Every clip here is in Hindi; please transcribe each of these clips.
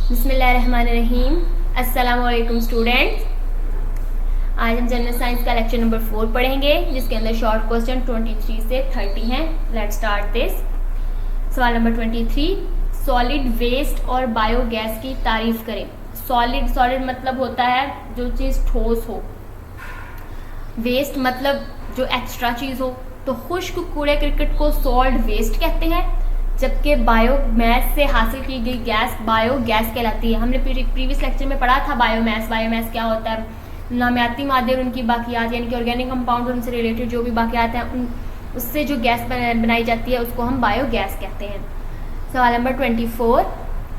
बिस्मिल्लाहिर्रहमानिर्रहीम। अस्सलाम वालेकुम स्टूडेंट्स। आज हम जनरल साइंस का लेक्चर नंबर 4 पढ़ेंगे, जिसके अंदर शॉर्ट क्वेश्चन 23 से 30 हैं। Let's start this. सवाल नंबर 23, सॉलिड वेस्ट और बायोगैस की तारीफ करें। सॉलिड मतलब होता है जो चीज़ ठोस हो, वेस्ट मतलब जो एक्स्ट्रा चीज़ हो। तो खुश्क कूड़े करकट को सॉल्ट वेस्ट कहते हैं, जबकि बायोमैस से हासिल की गई गैस बायोगैस कहलाती है। हमने प्रीवियस लेक्चर में पढ़ा था बायोमैस क्या होता है। नामियाती मादे और उनकी बाकियात यानी कि ऑर्गेनिक कंपाउंड और उनसे रिलेटेड जो भी बाकियात हैं उससे जो गैस बनाई जाती है उसको हम बायोगैस कहते हैं। सवाल नंबर 24,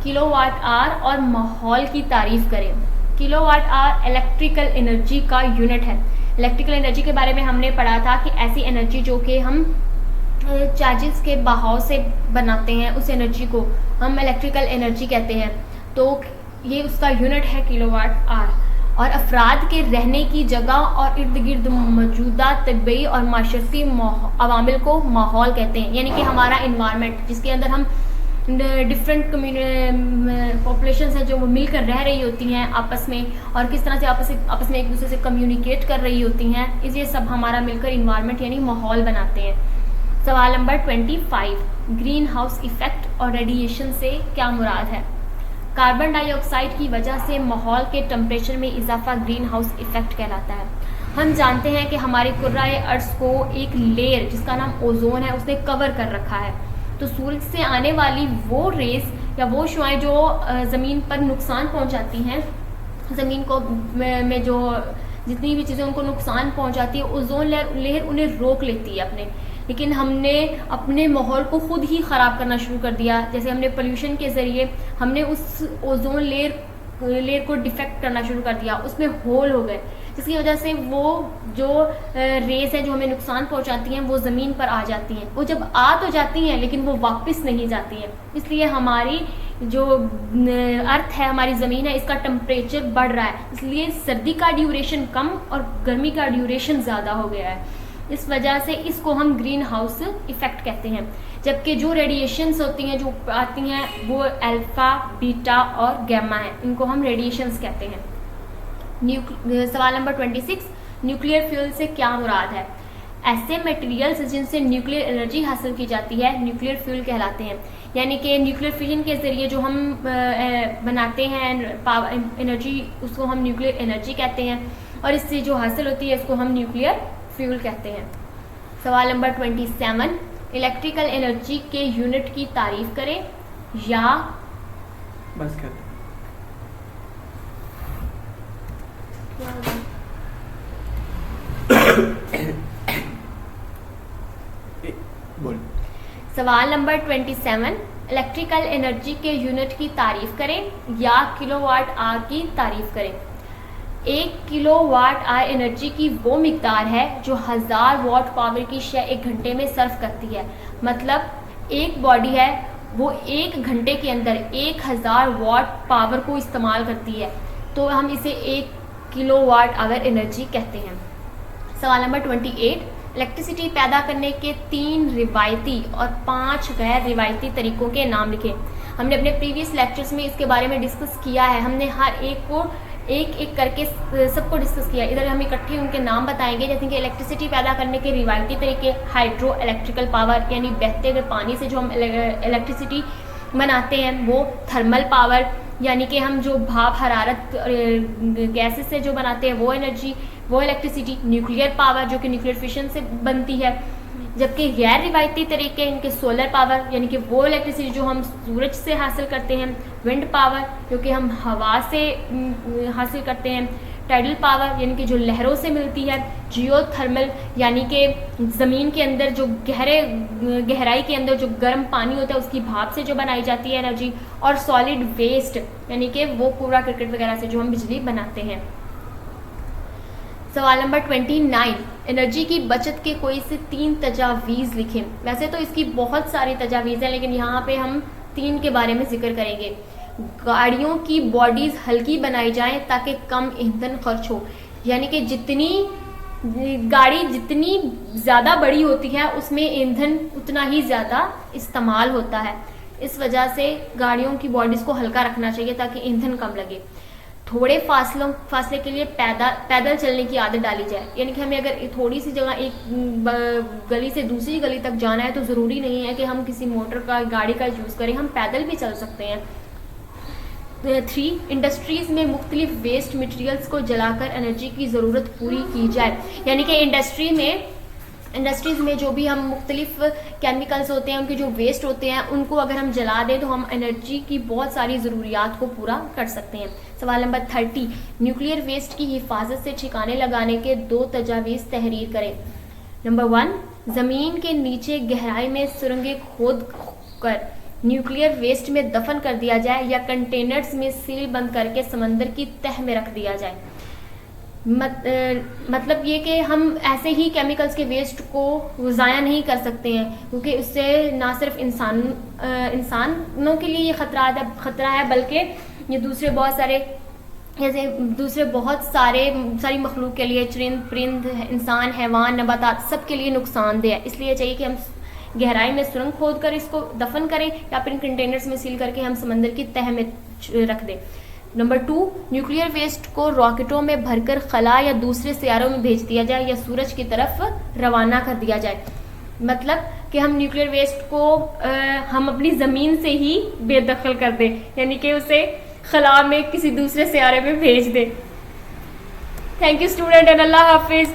किलोवाट आवर और माहौल की तारीफ करें। किलोवाट आवर इलेक्ट्रिकल एनर्जी का यूनिट है। इलेक्ट्रिकल एनर्जी के बारे में हमने पढ़ा था कि ऐसी एनर्जी जो कि हम चार्जेस के बहाव से बनाते हैं, उस एनर्जी को हम इलेक्ट्रिकल एनर्जी कहते हैं। तो ये उसका यूनिट है किलोवाट आवर। और अफराद के रहने की जगह और इर्द गिर्द मौजूदा तबीई और माशरती अवामिल को माहौल कहते हैं, यानी कि हमारा इन्वायरमेंट जिसके अंदर हम डिफरेंट पॉपुलेशन है जो मिलकर रह रही होती हैं आपस में, और किस तरह से आपस में एक दूसरे से कम्युनिकेट कर रही होती हैं, ये सब हमारा मिलकर इन्वायरमेंट यानी माहौल बनाते हैं। सवाल नंबर 25, ग्रीन हाउस इफेक्ट और रेडिएशन से क्या मुराद है। कार्बन डाइऑक्साइड की वजह से माहौल के टेम्परेचर में इजाफा ग्रीन हाउस इफेक्ट कहलाता है। हम जानते हैं कि हमारी कुर्राए अर्ज को एक लेयर जिसका नाम ओजोन है उसने कवर कर रखा है। तो सूरज से आने वाली वो रेस या वो शुआएं जो ज़मीन पर नुकसान पहुंचाती हैं, ज़मीन को में जो जितनी भी चीज़ें उनको नुकसान पहुंचाती है, ओजोन लेयर उन्हें रोक लेती है अपने। लेकिन हमने अपने माहौल को खुद ही ख़राब करना शुरू कर दिया। जैसे हमने पोल्यूशन के ज़रिए हमने उस ओजोन लेयर को डिफेक्ट करना शुरू कर दिया, उसमें होल हो गए, जिसकी वजह से वो जो रेस है जो हमें नुकसान पहुंचाती हैं वो ज़मीन पर आ जाती हैं। वो जब आ तो जाती हैं लेकिन वो वापस नहीं जाती हैं। इसलिए हमारी जो अर्थ है, हमारी ज़मीन है, इसका टेम्परेचर बढ़ रहा है। इसलिए सर्दी का ड्यूरेशन कम और गर्मी का ड्यूरेशन ज़्यादा हो गया है। इस वजह से इसको हम ग्रीन हाउस इफेक्ट कहते हैं। जबकि जो रेडिएशंस होती हैं जो आती हैं वो अल्फा, बीटा और गैमा है, इनको हम रेडिएशंस कहते हैं। सवाल नंबर 26, न्यूक्लियर फ्यूल से क्या मुराद है। ऐसे मटेरियल्स जिनसे न्यूक्लियर एनर्जी हासिल की जाती है न्यूक्लियर फ्यूल कहलाते हैं। यानी कि न्यूक्लियर फिजन के ज़रिए जो हम बनाते हैं पावर एनर्जी, उसको हम न्यूक्लियर एनर्जी कहते हैं, और इससे जो हासिल होती है इसको हम न्यूक्लियर फ्यूल कहते हैं। सवाल नंबर 27, इलेक्ट्रिकल एनर्जी के यूनिट की तारीफ करें या बस कर। बोल। सवाल नंबर 27, इलेक्ट्रिकल एनर्जी के यूनिट की तारीफ करें या किलोवाट आवर की तारीफ करें। 1 किलोवाट आवर एनर्जी की वो मिकदार है जो 1000 वाट पावर की शय 1 घंटे में सर्व करती है। मतलब एक बॉडी है वो 1 घंटे के अंदर 1000 वाट पावर को इस्तेमाल करती है, तो हम इसे 1 किलोवाट आवर एनर्जी कहते हैं। सवाल नंबर 28, इलेक्ट्रिसिटी पैदा करने के 3 रिवायती और 5 गैर रिवायती तरीक़ों के नाम लिखें। हमने अपने प्रीवियस लेक्चर्स में इसके बारे में डिस्कस किया है। हमने हर एक को एक करके सबको डिस्कस किया। इधर हम इकट्ठे उनके नाम बताएंगे, जैसे कि इलेक्ट्रिसिटी पैदा करने के रिवायती तरीके हाइड्रो इलेक्ट्रिकल पावर यानी बहते हुए पानी से जो हम इलेक्ट्रिसिटी बनाते हैं, वो थर्मल पावर यानी कि हम जो भाप हरारत गैसेस से जो बनाते हैं वो एनर्जी, वो इलेक्ट्रिसिटी, न्यूक्लियर पावर जो कि न्यूक्लियर फिशन से बनती है। जबकि गैर रिवायती तरीके इनके सोलर पावर यानी कि वो इलेक्ट्रिसिटी जो हम सूरज से हासिल करते हैं, विंड पावर जो कि हम हवा से हासिल करते हैं, टाइडल पावर यानी कि जो लहरों से मिलती है, जियोथर्मल यानी कि ज़मीन के अंदर जो गहराई के अंदर जो गर्म पानी होता है उसकी भाप से जो बनाई जाती है एनर्जी, और सॉलिड वेस्ट यानी कि वो कूड़ा करकट वगैरह से जो हम बिजली बनाते हैं। सवाल नंबर 29, एनर्जी की बचत के कोई से 3 तजावीज़ लिखें। वैसे तो इसकी बहुत सारी तजावीज़ हैं, लेकिन यहाँ पे हम 3 के बारे में जिक्र करेंगे। गाड़ियों की बॉडीज़ हल्की बनाई जाएं ताकि कम ईंधन खर्च हो, यानी कि गाड़ी जितनी ज़्यादा बड़ी होती है उसमें ईंधन उतना ही ज़्यादा इस्तेमाल होता है। इस वजह से गाड़ियों की बॉडीज़ को हल्का रखना चाहिए ताकि ईंधन कम लगे। थोड़े फासले के लिए पैदल चलने की आदत डाली जाए, यानी कि हमें अगर थोड़ी सी जगह एक गली से दूसरी गली तक जाना है तो ज़रूरी नहीं है कि हम किसी मोटर का गाड़ी का यूज़ करें, हम पैदल भी चल सकते हैं। 3 इंडस्ट्रीज़ में मुख्तलिफ वेस्ट मटेरियल्स को जलाकर एनर्जी की ज़रूरत पूरी की जाए, यानी कि इंडस्ट्रीज़ में जो भी हम मुख्तलिफ केमिकल्स होते हैं, उनके जो वेस्ट होते हैं, उनको अगर हम जला दें तो हम एनर्जी की बहुत सारी ज़रूरियात को पूरा कर सकते हैं। सवाल नंबर 30, न्यूक्लियर वेस्ट की हिफाजत से ठिकाने लगाने के 2 तजावीज़ तहरीर करें। नंबर 1, ज़मीन के नीचे गहराई में सुरंगें खोद कर न्यूक्लियर वेस्ट में दफन कर दिया जाए या कंटेनर्स में सील बंद करके समंदर की तह में रख दिया जाए। मतलब ये कि हम ऐसे ही केमिकल्स के वेस्ट को ज़ाया नहीं कर सकते हैं, क्योंकि उससे ना सिर्फ इंसानों के लिए ये ख़तरा है बल्कि ये दूसरे बहुत सारी मखलूक के लिए, चरिंद परिंद, इंसान, हैवान, नबातात, सब के लिए नुकसानदेह है। इसलिए चाहिए कि हम गहराई में सुरंग खोद कर इसको दफन करें या फिर कंटेनर्स में सील करके हम समंदर की तह में रख दें। नंबर 2, न्यूक्लियर वेस्ट को रॉकेटों में भरकर खला या दूसरे सियारों में भेज दिया जाए या सूरज की तरफ रवाना कर दिया जाए। मतलब कि हम न्यूक्लियर वेस्ट को हम अपनी ज़मीन से ही बेदखल कर दें, यानी कि उसे खला में किसी दूसरे सियारे में भेज दें। थैंक यू स्टूडेंट एंड अल्लाह हाफिज़।